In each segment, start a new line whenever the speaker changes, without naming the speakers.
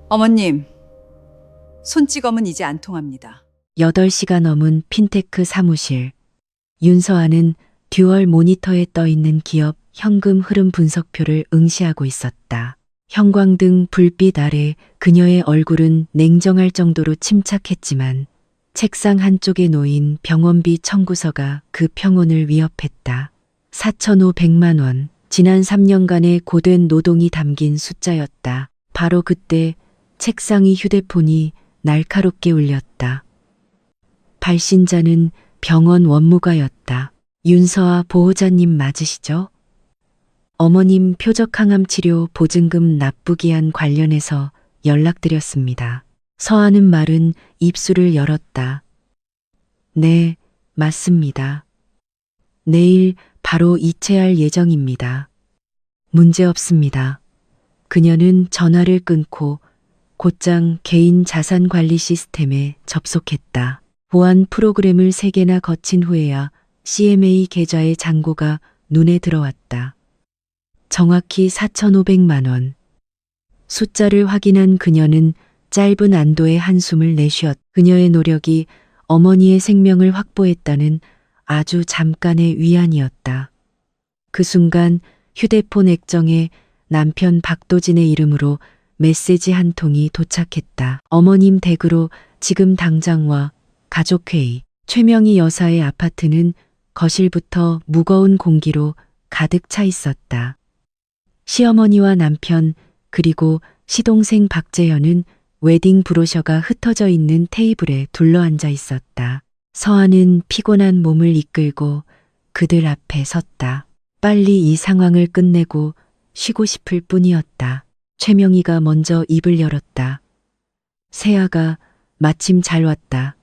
어머님, 손찌검은 이제 안 통합니다.
8시가 넘은 핀테크 사무실. 윤서아는 듀얼 모니터에 떠있는 기업 현금 흐름 분석표를 응시하고 있었다. 형광등 불빛 아래 그녀의 얼굴은 냉정할 정도로 침착했지만 책상 한쪽에 놓인 병원비 청구서가 그 평온을 위협했다. 4,500만 원. 지난 3년간의 고된 노동이 담긴 숫자였다. 바로 그때 책상 위 휴대폰이 날카롭게 울렸다. 발신자는 병원 원무과였다. 윤서아 보호자님 맞으시죠? 어머님 표적항암 치료 보증금 납부기한 관련해서 연락드렸습니다. 서하는 말은 입술을 열었다. 네, 맞습니다. 내일 바로 이체할 예정입니다. 문제 없습니다. 그녀는 전화를 끊고 곧장 개인 자산 관리 시스템에 접속했다. 보안 프로그램을 3개나 거친 후에야 CMA 계좌의 잔고가 눈에 들어왔다. 정확히 4,500만 원. 숫자를 확인한 그녀는 짧은 안도의 한숨을 내쉬었다. 그녀의 노력이 어머니의 생명을 확보했다는 아주 잠깐의 위안이었다. 그 순간 휴대폰 액정에 남편 박도진의 이름으로 메시지 한 통이 도착했다. 어머님 댁으로 지금 당장 와. 가족회의. 최명희 여사의 아파트는 거실부터 무거운 공기로 가득 차 있었다. 시어머니와 남편 그리고 시동생 박재현은 웨딩 브로셔가 흩어져 있는 테이블에 둘러앉아 있었다. 서하는 피곤한 몸을 이끌고 그들 앞에 섰다. 빨리 이 상황을 끝내고 쉬고 싶을 뿐이었다. 최명희가 먼저 입을 열었다. 세아가 마침 잘 왔다.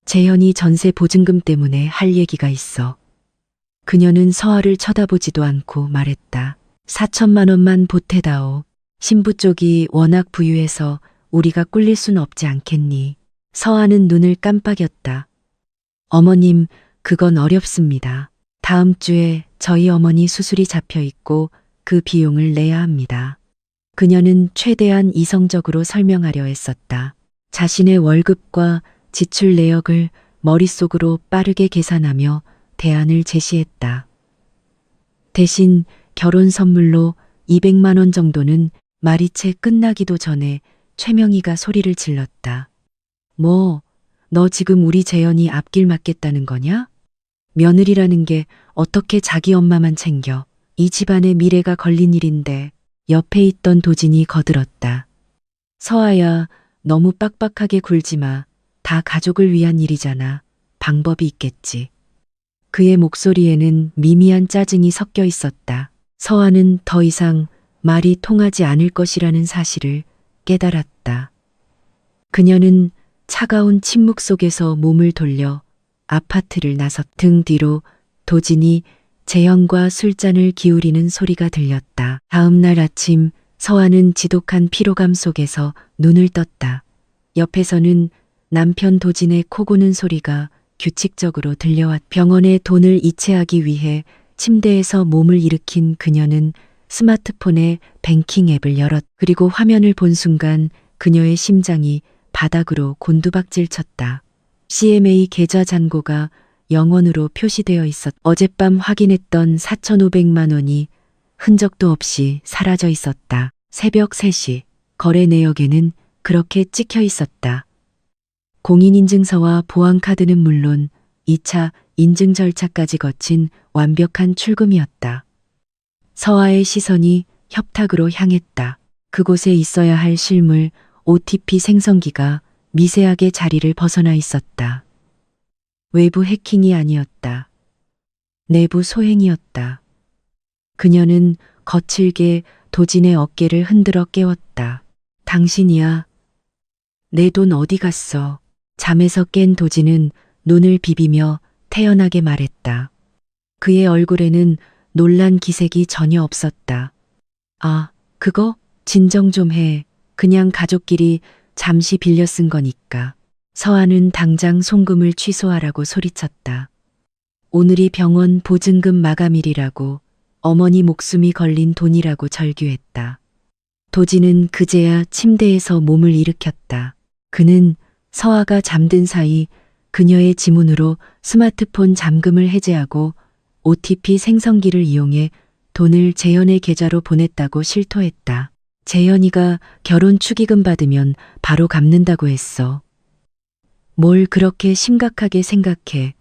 재현이 전세 보증금 때문에 할 얘기가 있어. 그녀는 서아를 쳐다보지도 않고 말했다. 4천만 원만 보태다오. 신부 쪽이 워낙 부유해서 우리가 꿀릴 순 없지 않겠니? 서아는 눈을 깜빡였다. 어머님, 그건 어렵습니다. 다음 주에 저희 어머니 수술이 잡혀 있고 그 비용을 내야 합니다. 그녀는 최대한 이성적으로 설명하려 했었다. 자신의 월급과 지출 내역을 머릿속으로 빠르게 계산하며 대안을 제시했다. 대신 결혼 선물로 200만 원 정도는 말이 채 끝나기도 전에 최명희가 소리를 질렀다. 뭐, 너 지금 우리 재현이 앞길 막겠다는 거냐? 며느리라는 게 어떻게 자기 엄마만 챙겨. 이 집안의 미래가 걸린 일인데. 옆에 있던 도진이 거들었다. 서아야, 너무 빡빡하게 굴지 마. 다 가족을 위한 일이잖아. 방법이 있겠지. 그의 목소리에는 미미한 짜증이 섞여 있었다. 서아는 더 이상 말이 통하지 않을 것이라는 사실을 깨달았다. 그녀는 차가운 침묵 속에서 몸을 돌려 아파트를 나섰. 등 뒤로 도진이 재현과 술잔을 기울이는 소리가 들렸다. 다음 날 아침 서아는 지독한 피로감 속에서 눈을 떴다. 옆에서는 남편 도진의 코 고는 소리가 규칙적으로 들려왔. 병원에 돈을 이체하기 위해 침대에서 몸을 일으킨 그녀는 스마트폰의 뱅킹 앱을 열었. 그리고 화면을 본 순간 그녀의 심장이 바닥으로 곤두박질 쳤다. CMA 계좌 잔고가 0원으로 표시되어 있었. 어젯밤 확인했던 4,500만 원이 흔적도 없이 사라져 있었다. 새벽 3시 거래 내역에는 그렇게 찍혀 있었다. 공인인증서와 보안카드는 물론 2차 인증 절차까지 거친 완벽한 출금이었다. 서아의 시선이 협탁으로 향했다. 그곳에 있어야 할 실물 OTP 생성기가 미세하게 자리를 벗어나 있었다. 외부 해킹이 아니었다. 내부 소행이었다. 그녀는 거칠게 도진의 어깨를 흔들어 깨웠다. 당신이야. 내 돈 어디 갔어? 잠에서 깬 도진은 눈을 비비며 태연하게 말했다. 그의 얼굴에는 놀란 기색이 전혀 없었다. 아, 그거? 진정 좀 해. 그냥 가족끼리 잠시 빌려 쓴 거니까. 서아는 당장 송금을 취소하라고 소리쳤다. 오늘이 병원 보증금 마감일이라고 어머니 목숨이 걸린 돈이라고 절규했다. 도진은 그제야 침대에서 몸을 일으켰다. 그는 서아가 잠든 사이 그녀의 지문으로 스마트폰 잠금을 해제하고 OTP 생성기를 이용해 돈을 재현의 계좌로 보냈다고 실토했다. 재현이가 결혼 축의금 받으면 바로 갚는다고 했어. 뭘 그렇게 심각하게 생각해.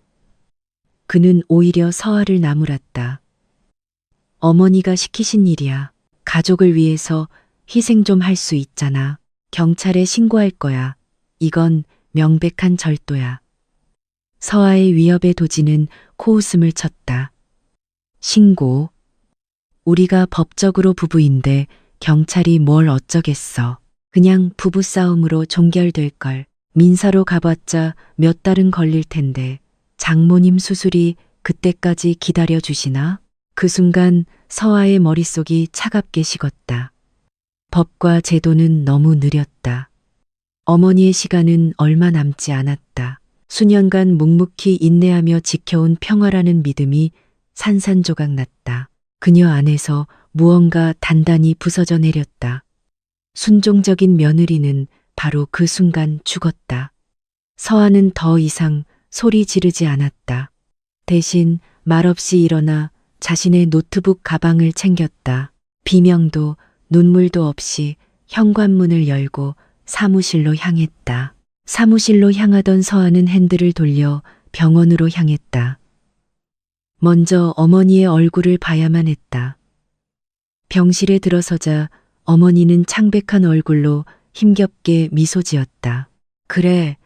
그는 오히려 서아를 나무랐다. 어머니가 시키신 일이야. 가족을 위해서 희생 좀 할 수 있잖아. 경찰에 신고할 거야. 이건 명백한 절도야. 서아의 위협에 도진은 코웃음을 쳤다. 신고. 우리가 법적으로 부부인데 경찰이 뭘 어쩌겠어. 그냥 부부싸움으로 종결될걸. 민사로 가봤자 몇 달은 걸릴 텐데 장모님 수술이 그때까지 기다려주시나? 그 순간 서아의 머릿속이 차갑게 식었다. 법과 제도는 너무 느렸다. 어머니의 시간은 얼마 남지 않았다. 수년간 묵묵히 인내하며 지켜온 평화라는 믿음이 산산조각 났다. 그녀 안에서 무언가 단단히 부서져 내렸다. 순종적인 며느리는 바로 그 순간 죽었다. 서아는 더 이상 소리 지르지 않았다. 대신 말없이 일어나 자신의 노트북 가방을 챙겼다. 비명도 눈물도 없이 현관문을 열고 사무실로 향했다. 사무실로 향하던 서아는 핸들을 돌려 병원으로 향했다. 먼저 어머니의 얼굴을 봐야만 했다. 병실에 들어서자 어머니는 창백한 얼굴로 힘겹게 미소 지었다. 그래,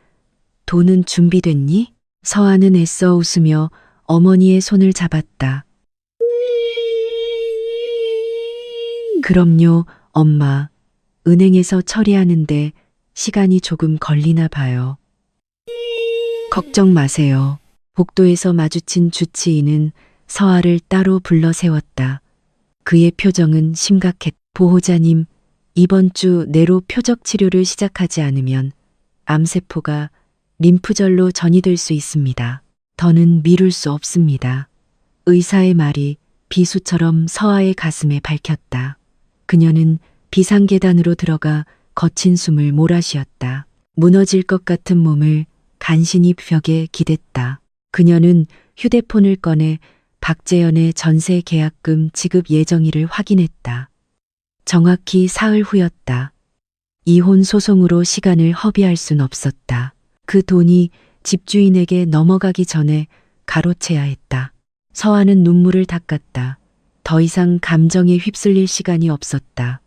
돈은 준비됐니? 서아는 애써 웃으며 어머니의 손을 잡았다. 그럼요, 엄마. 은행에서 처리하는데 시간이 조금 걸리나 봐요. 걱정 마세요. 복도에서 마주친 주치의는 서아를 따로 불러 세웠다. 그의 표정은 심각했다. 보호자님, 이번 주 내로 표적 치료를 시작하지 않으면 암세포가 림프절로 전이될 수 있습니다. 더는 미룰 수 없습니다. 의사의 말이 비수처럼 서아의 가슴에 밝혔다. 그녀는 비상계단으로 들어가 거친 숨을 몰아쉬었다. 무너질 것 같은 몸을 간신히 벽에 기댔다. 그녀는 휴대폰을 꺼내 박재현의 전세 계약금 지급 예정일을 확인했다. 정확히 사흘 후였다. 이혼 소송으로 시간을 허비할 순 없었다. 그 돈이 집주인에게 넘어가기 전에 가로채야 했다. 서아는 눈물을 닦았다. 더 이상 감정에 휩쓸릴 시간이 없었다.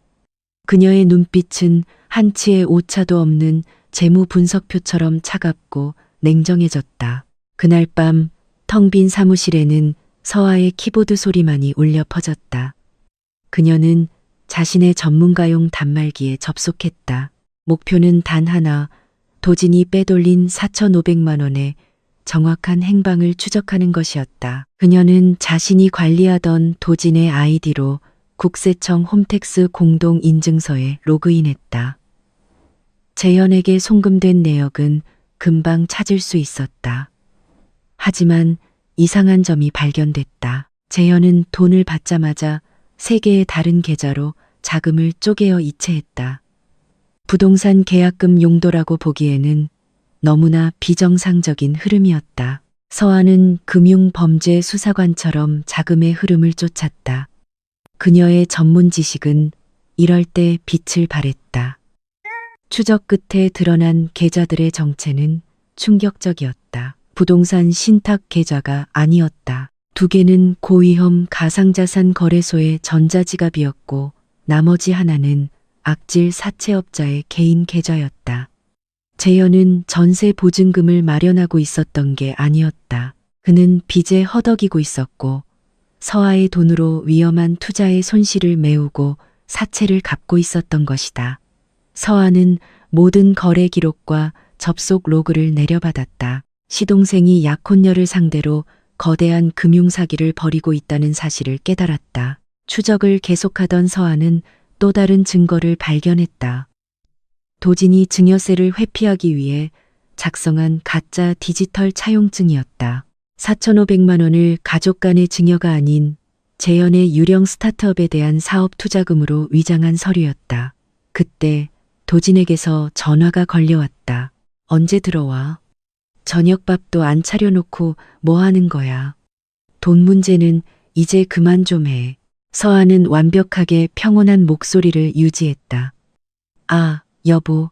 그녀의 눈빛은 한치의 오차도 없는 재무 분석표처럼 차갑고 냉정해졌다. 그날 밤 텅 빈 사무실에는 서아의 키보드 소리만이 울려 퍼졌다. 그녀는 자신의 전문가용 단말기에 접속했다. 목표는 단 하나, 도진이 빼돌린 4,500만 원의 정확한 행방을 추적하는 것이었다. 그녀는 자신이 관리하던 도진의 아이디로 국세청 홈택스 공동인증서에 로그인했다. 재현에게 송금된 내역은 금방 찾을 수 있었다. 하지만 이상한 점이 발견됐다. 재현은 돈을 받자마자 3개의 다른 계좌로 자금을 쪼개어 이체했다. 부동산 계약금 용도라고 보기에는 너무나 비정상적인 흐름이었다. 서아는 금융범죄 수사관처럼 자금의 흐름을 쫓았다. 그녀의 전문 지식은 이럴 때 빛을 발했다. 추적 끝에 드러난 계좌들의 정체는 충격적이었다. 부동산 신탁 계좌가 아니었다. 2개는 고위험 가상자산 거래소의 전자지갑이었고 나머지 하나는 악질 사채업자의 개인 계좌였다. 재현은 전세 보증금을 마련하고 있었던 게 아니었다. 그는 빚에 허덕이고 있었고 서아의 돈으로 위험한 투자의 손실을 메우고 사채를 갚고 있었던 것이다. 서아는 모든 거래 기록과 접속 로그를 내려받았다. 시동생이 약혼녀를 상대로 거대한 금융사기를 벌이고 있다는 사실을 깨달았다. 추적을 계속하던 서아는 또 다른 증거를 발견했다. 도진이 증여세를 회피하기 위해 작성한 가짜 디지털 차용증이었다. 4,500만 원을 가족 간의 증여가 아닌 재현의 유령 스타트업에 대한 사업 투자금으로 위장한 서류였다. 그때 도진에게서 전화가 걸려왔다. 언제 들어와? 저녁밥도 안 차려놓고 뭐 하는 거야? 돈 문제는 이제 그만 좀 해. 서아는 완벽하게 평온한 목소리를 유지했다. 아, 여보.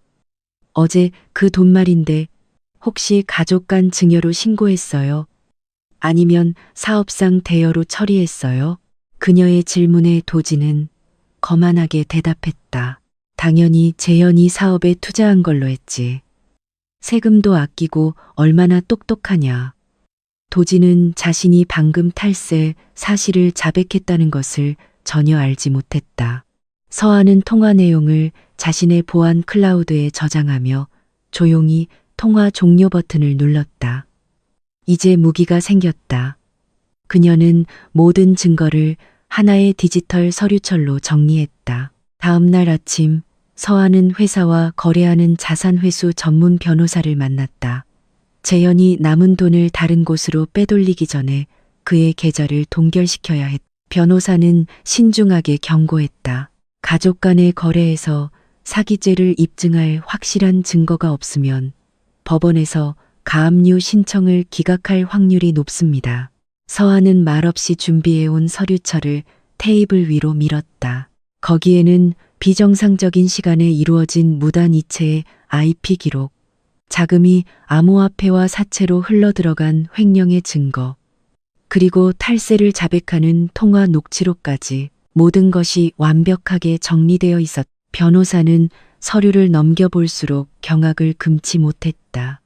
어제 그 돈 말인데 혹시 가족 간 증여로 신고했어요? 아니면 사업상 대여로 처리했어요? 그녀의 질문에 도진은 거만하게 대답했다. 당연히 재현이 사업에 투자한 걸로 했지. 세금도 아끼고 얼마나 똑똑하냐. 도진은 자신이 방금 탈세 사실을 자백했다는 것을 전혀 알지 못했다. 서아는 통화 내용을 자신의 보안 클라우드에 저장하며 조용히 통화 종료 버튼을 눌렀다. 이제 무기가 생겼다. 그녀는 모든 증거를 하나의 디지털 서류철로 정리했다. 다음 날 아침 서아는 회사와 거래하는 자산회수 전문 변호사를 만났다. 재현이 남은 돈을 다른 곳으로 빼돌리기 전에 그의 계좌를 동결시켜야 했다. 변호사는 신중하게 경고했다. 가족 간의 거래에서 사기죄를 입증할 확실한 증거가 없으면 법원에서 가압류 신청을 기각할 확률이 높습니다. 서아는 말없이 준비해온 서류철을 테이블 위로 밀었다. 거기에는 비정상적인 시간에 이루어진 무단 이체의 IP 기록, 자금이 암호화폐와 사채로 흘러들어간 횡령의 증거, 그리고 탈세를 자백하는 통화 녹취록까지 모든 것이 완벽하게 정리되어 있었다. 변호사는 서류를 넘겨볼수록 경악을 금치 못했다.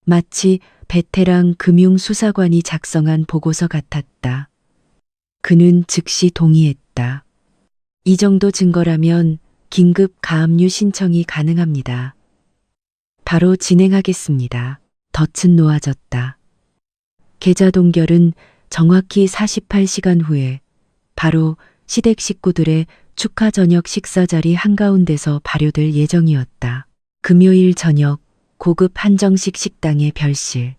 마치 베테랑 금융수사관이 작성한 보고서 같았다. 그는 즉시 동의했다. 이 정도 증거라면 긴급 가압류 신청이 가능합니다. 바로 진행하겠습니다. 덫은 놓아졌다. 계좌 동결은 정확히 48시간 후에 바로 시댁 식구들의 축하 저녁 식사 자리 한가운데서 발효될 예정이었다. 금요일 저녁 고급 한정식 식당의 별실.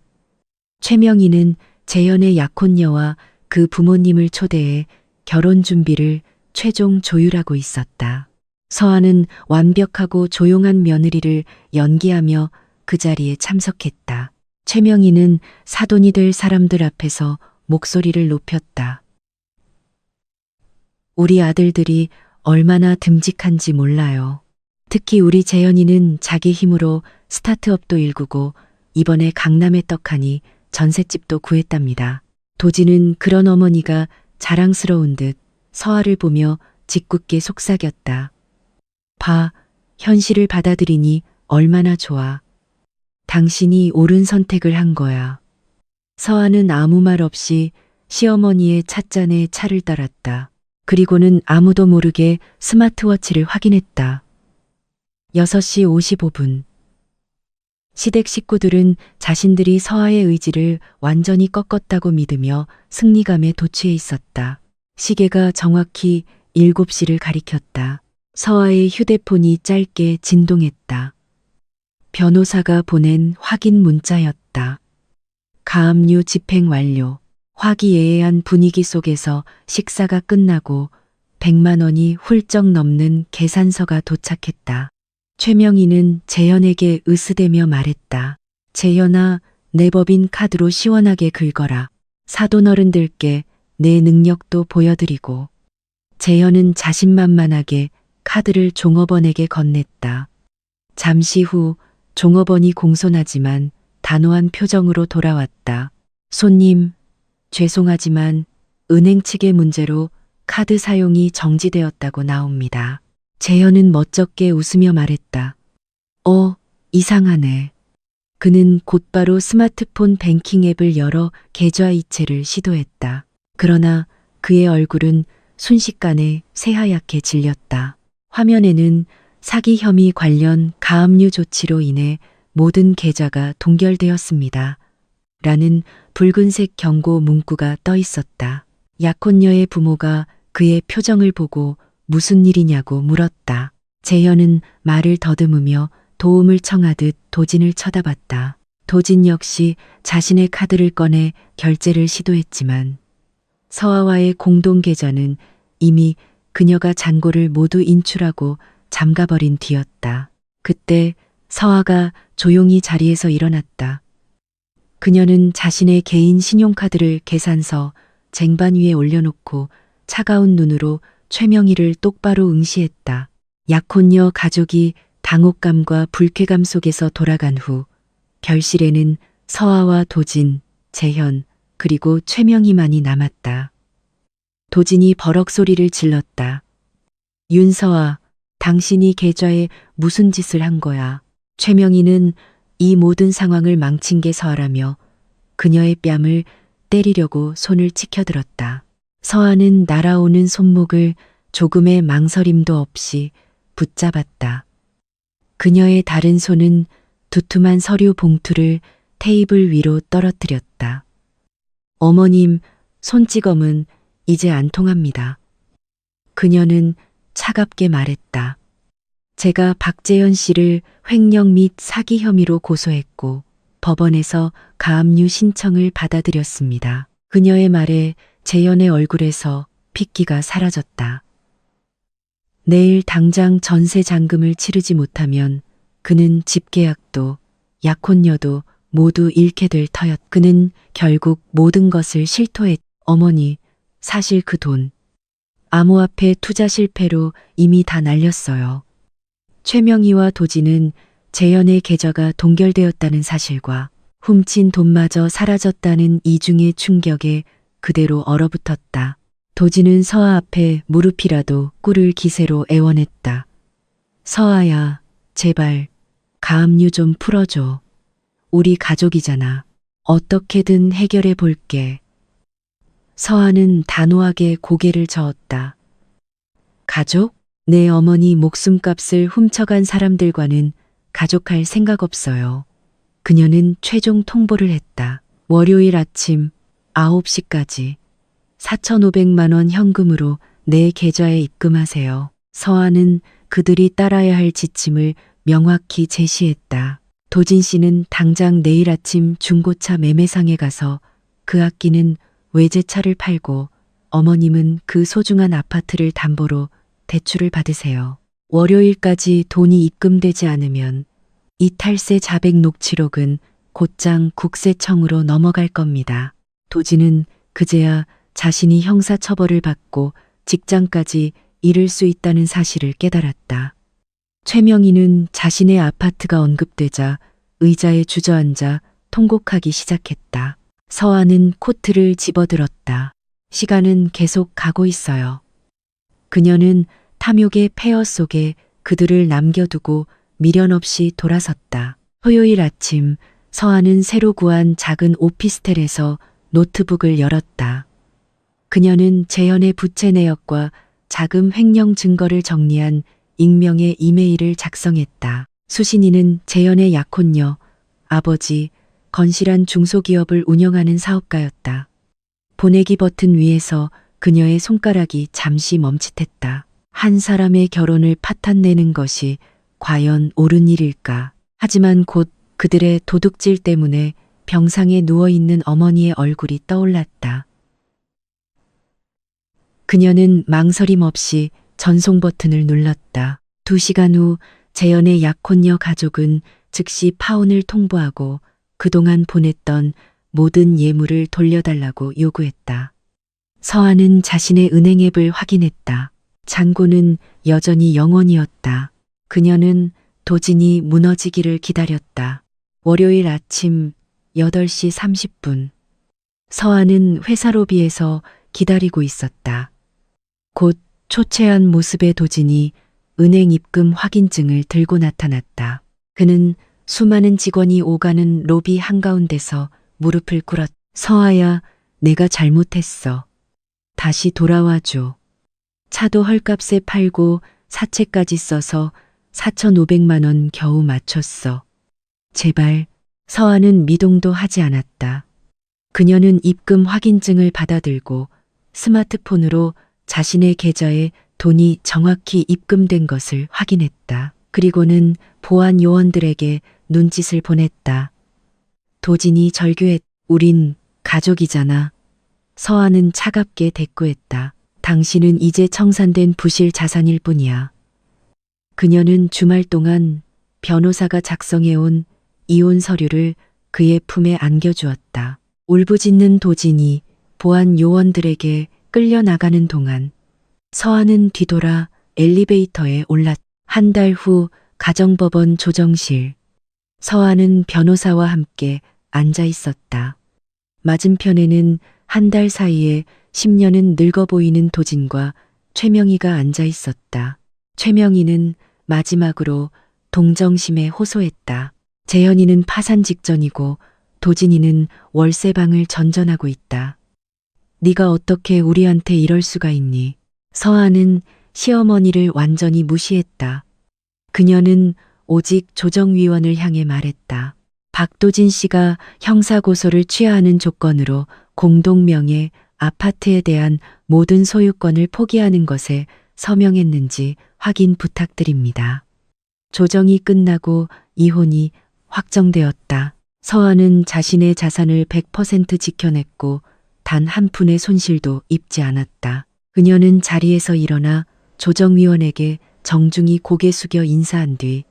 최명희는 재현의 약혼녀와 그 부모님을 초대해 결혼 준비를 최종 조율하고 있었다. 서아는 완벽하고 조용한 며느리를 연기하며 그 자리에 참석했다. 최명희는 사돈이 될 사람들 앞에서 목소리를 높였다. 우리 아들들이 얼마나 듬직한지 몰라요. 특히 우리 재현이는 자기 힘으로 스타트업도 일구고 이번에 강남에 떡하니 전셋집도 구했답니다. 도진은 그런 어머니가 자랑스러운 듯 서아를 보며 짓궂게 속삭였다. 봐, 현실을 받아들이니 얼마나 좋아. 당신이 옳은 선택을 한 거야. 서아는 아무 말 없이 시어머니의 찻잔에 차를 따랐다. 그리고는 아무도 모르게 스마트워치를 확인했다. 6시 55분. 시댁 식구들은 자신들이 서아의 의지를 완전히 꺾었다고 믿으며 승리감에 도취해 있었다. 시계가 정확히 7시를 가리켰다. 서아의 휴대폰이 짧게 진동했다. 변호사가 보낸 확인 문자였다. 가압류 집행 완료. 화기애애한 분위기 속에서 식사가 끝나고 100만 원이 훌쩍 넘는 계산서가 도착했다. 최명희는 재현에게 으스대며 말했다. 재현아, 내 법인 카드로 시원하게 긁어라. 사돈 어른들께 내 능력도 보여드리고. 재현은 자신만만하게 카드를 종업원에게 건넸다. 잠시 후 종업원이 공손하지만 단호한 표정으로 돌아왔다. 손님, 죄송하지만 은행 측의 문제로 카드 사용이 정지되었다고 나옵니다. 재현은 멋쩍게 웃으며 말했다. 이상하네. 그는 곧바로 스마트폰 뱅킹 앱을 열어 계좌 이체를 시도했다. 그러나 그의 얼굴은 순식간에 새하얗게 질렸다. 화면에는 사기 혐의 관련 가압류 조치로 인해 모든 계좌가 동결되었습니다. 라는 붉은색 경고 문구가 떠 있었다. 약혼녀의 부모가 그의 표정을 보고 무슨 일이냐고 물었다. 재현은 말을 더듬으며 도움을 청하듯 도진을 쳐다봤다. 도진 역시 자신의 카드를 꺼내 결제를 시도했지만 서아와의 공동 계좌는 이미 그녀가 잔고를 모두 인출하고 잠가버린 뒤였다. 그때 서아가 조용히 자리에서 일어났다. 그녀는 자신의 개인 신용카드를 계산서 쟁반 위에 올려놓고 차가운 눈으로 최명희를 똑바로 응시했다. 약혼녀 가족이 당혹감과 불쾌감 속에서 돌아간 후 결실에는 서아와 도진, 재현, 그리고 최명희만이 남았다. 도진이 버럭 소리를 질렀다. 윤서아, 당신이 계좌에 무슨 짓을 한 거야? 최명희는 이 모든 상황을 망친 게 서아라며 그녀의 뺨을 때리려고 손을 치켜들었다. 서아는 날아오는 손목을 조금의 망설임도 없이 붙잡았다. 그녀의 다른 손은 두툼한 서류 봉투를 테이블 위로 떨어뜨렸다. 어머님, 손찌검은 이제 안 통합니다. 그녀는 차갑게 말했다. 제가 박재현 씨를 횡령 및 사기 혐의로 고소했고 법원에서 가압류 신청을 받아들였습니다. 그녀의 말에 재현의 얼굴에서 핏기가 사라졌다. 내일 당장 전세 잔금을 치르지 못하면 그는 집계약도 약혼녀도 모두 잃게 될 터였. 그는 결국 모든 것을 실토했. 어머니, 사실 그 돈 암호화폐 투자 실패로 이미 다 날렸어요. 최명희와 도진은 재현의 계좌가 동결되었다는 사실과 훔친 돈마저 사라졌다는 이중의 충격에 그대로 얼어붙었다. 도진은 서아 앞에 무릎이라도 꿇을 기세로 애원했다. 서아야, 제발 가압류 좀 풀어줘. 우리 가족이잖아. 어떻게든 해결해 볼게. 서아는 단호하게 고개를 저었다. 가족? 내 어머니 목숨값을 훔쳐간 사람들과는 가족할 생각 없어요. 그녀는 최종 통보를 했다. 월요일 아침 9시까지 4,500만 원 현금으로 내 계좌에 입금하세요. 서아는 그들이 따라야 할 지침을 명확히 제시했다. 도진 씨는 당장 내일 아침 중고차 매매상에 가서 그 아끼는 외제차를 팔고 어머님은 그 소중한 아파트를 담보로 대출을 받으세요. 월요일까지 돈이 입금되지 않으면 이 탈세 자백 녹취록은 곧장 국세청으로 넘어갈 겁니다. 도진은 그제야 자신이 형사처벌을 받고 직장까지 잃을 수 있다는 사실을 깨달았다. 최명희는 자신의 아파트가 언급되자 의자에 주저앉아 통곡하기 시작했다. 서아는 코트를 집어들었다. 시간은 계속 가고 있어요. 그녀는 탐욕의 폐허 속에 그들을 남겨두고 미련 없이 돌아섰다. 토요일 아침 서아는 새로 구한 작은 오피스텔에서 노트북을 열었다. 그녀는 재현의 부채 내역과 자금 횡령 증거를 정리한 익명의 이메일을 작성했다. 수신이는 재현의 약혼녀, 아버지, 건실한 중소기업을 운영하는 사업가였다. 보내기 버튼 위에서 그녀의 손가락이 잠시 멈칫했다. 한 사람의 결혼을 파탄내는 것이 과연 옳은 일일까? 하지만 곧 그들의 도둑질 때문에 병상에 누워있는 어머니의 얼굴이 떠올랐다. 그녀는 망설임 없이 전송 버튼을 눌렀다. 2시간 후 재현의 약혼녀 가족은 즉시 파혼을 통보하고 그동안 보냈던 모든 예물을 돌려달라고 요구했다. 서아는 자신의 은행 앱을 확인했다. 잔고는 여전히 0원이었다. 그녀는 도진이 무너지기를 기다렸다. 월요일 아침 8시 30분. 서아는 회사 로비에서 기다리고 있었다. 곧 초췌한 모습의 도진이 은행 입금 확인증을 들고 나타났다. 그는 수많은 직원이 오가는 로비 한가운데서 무릎을 꿇었다. 서아야, 내가 잘못했어. 다시 돌아와줘. 차도 헐값에 팔고 사채까지 써서 4,500만 원 겨우 맞췄어. 제발. 서아는 미동도 하지 않았다. 그녀는 입금 확인증을 받아들고 스마트폰으로 자신의 계좌에 돈이 정확히 입금된 것을 확인했다. 그리고는 보안 요원들에게 눈짓을 보냈다. 도진이 절규했. 우린 가족이잖아. 서한은 차갑게 대꾸했다. 당신은 이제 청산된 부실 자산일 뿐이야. 그녀는 주말 동안 변호사가 작성해온 이혼 서류를 그의 품에 안겨주었다. 울부짖는 도진이 보안 요원들에게 끌려나가는 동안 서한은 뒤돌아 엘리베이터에 올랐다. 한 달 후 가정법원 조정실. 서한은 변호사와 함께 앉아 있었다. 맞은편에는 한 달 사이에 10년은 늙어 보이는 도진과 최명희가 앉아 있었다. 최명희는 마지막으로 동정심에 호소했다. 재현이는 파산 직전이고 도진이는 월세방을 전전하고 있다. 네가 어떻게 우리한테 이럴 수가 있니? 서한은 시어머니를 완전히 무시했다. 그녀는 오직 조정위원을 향해 말했다. 박도진 씨가 형사고소를 취하하는 조건으로 공동명의 아파트에 대한 모든 소유권을 포기하는 것에 서명했는지 확인 부탁드립니다. 조정이 끝나고 이혼이 확정되었다. 서한은 자신의 자산을 100% 지켜냈고 단 한 푼의 손실도 입지 않았다. 그녀는 자리에서 일어나 조정위원에게 정중히 고개 숙여 인사한 뒤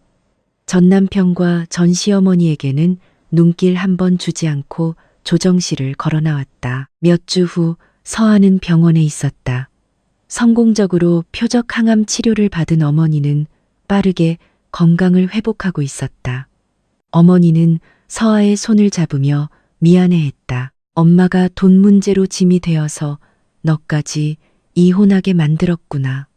전 남편과 전 시어머니에게는 눈길 한 번 주지 않고 조정실을 걸어 나왔다. 몇 주 후 서한은 병원에 있었다. 성공적으로 표적 항암 치료를 받은 어머니는 빠르게 건강을 회복하고 있었다. 어머니는 서아의 손을 잡으며 미안해했다. 엄마가 돈 문제로 짐이 되어서 너까지 이혼하게 만들었구나.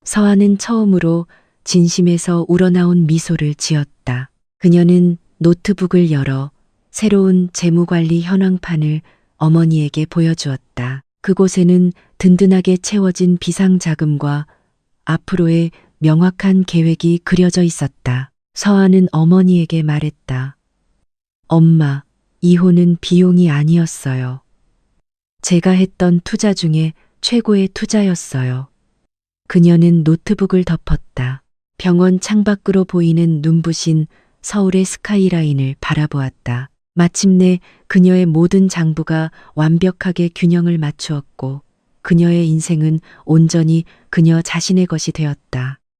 서아는 처음으로 진심에서 우러나온 미소를 지었다. 그녀는 노트북을 열어 새로운 재무관리 현황판을 어머니에게 보여주었다. 그곳에는 든든하게 채워진 비상자금과 앞으로의 명확한 계획이 그려져 있었다. 서아는 어머니에게 말했다. 엄마, 이혼은 비용이 아니었어요. 제가 했던 투자 중에 최고의 투자였어요. 그녀는 노트북을 덮었다. 병원 창밖으로 보이는 눈부신 서울의 스카이라인을 바라보았다. 마침내 그녀의 모든 장부가 완벽하게 균형을 맞추었고 그녀의 인생은 온전히 그녀 자신의 것이 되었다.